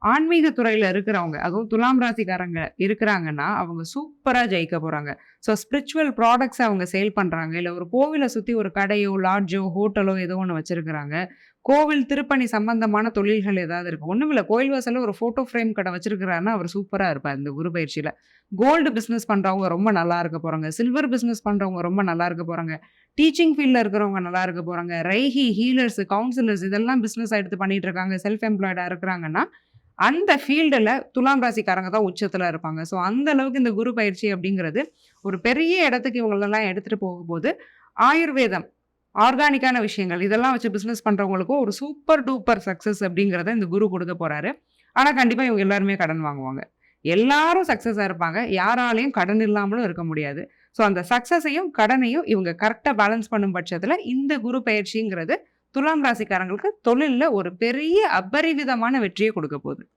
ஆன்மீக துறையில இருக்கிறவங்க, அதுவும் துலாம் ராசிக்காரங்க இருக்கிறாங்கன்னா, அவங்க சூப்பரா ஜெயிக்க போறாங்க. ஸோ ஸ்பிரிச்சுவல் ப்ராடக்ட்ஸ் அவங்க சேல் பண்றாங்க. இல்ல ஒரு கோவில சுத்தி ஒரு கடையோ, லாட்ஜோ, ஹோட்டலோ ஏதோ ஒண்ணு வச்சிருக்கிறாங்க. கோவில் திருப்பணி சம்பந்தமான தொழில்கள் ஏதாவது இருக்கு. ஒண்ணுமில்ல கோயில் வாசல்ல ஒரு ஃபோட்டோ ஃப்ரேம் கடை வச்சிருக்கிறாருன்னா, அவரு சூப்பரா இருப்பார் இந்த குரு பயிற்சியில. கோல்டு பிசினஸ் பண்றவங்க ரொம்ப நல்லா இருக்க போறாங்க. சில்வர் பிசினஸ் பண்றவங்க ரொம்ப நல்லா இருக்க போறாங்க. டீச்சிங் ஃபீல்ட்ல இருக்கிறவங்க நல்லா இருக்க போறாங்க. ரைஹி, ஹீலர்ஸ், கவுன்சிலர்ஸ் இதெல்லாம் பிசினஸா எடுத்து பண்ணிட்டு இருக்காங்க. செல்ஃப் எம்ப்ளாய்டா இருக்கிறாங்கன்னா, அந்த ஃபீல்டுல துலாம் ராசிக்காரங்க தான் உச்சத்துல இருப்பாங்க. ஸோ அந்த அளவுக்கு இந்த குரு பயிற்சி அப்படிங்கிறது, ஒரு பெரிய இடத்துக்கு இவங்களெல்லாம் எடுத்துட்டு போகும்போது, ஆயுர்வேதம், ஆர்கானிக்கான விஷயங்கள் இதெல்லாம் வச்சு பிசினஸ் பண்றவங்களுக்கும் ஒரு சூப்பர் டூப்பர் சக்சஸ் அப்படிங்கிறத இந்த குரு குடுக்க போறாரு. ஆனா கண்டிப்பா இவங்க எல்லாருமே கடன் வாங்குவாங்க. எல்லாரும் சக்சஸா இருப்பாங்க. யாராலயும் கடன் இல்லாமலும் இருக்க முடியாது. ஸோ அந்த சக்சஸையும், கடனையும் இவங்க கரெக்ட்டா பேலன்ஸ் பண்ணும் பட்சத்துல, இந்த குரு பயிற்சிங்கிறது துலாம் ராசிக்காரங்களுக்கு தொழில்ல ஒரு பெரிய அபரிவிதமான வெற்றிய குடுக்க போது.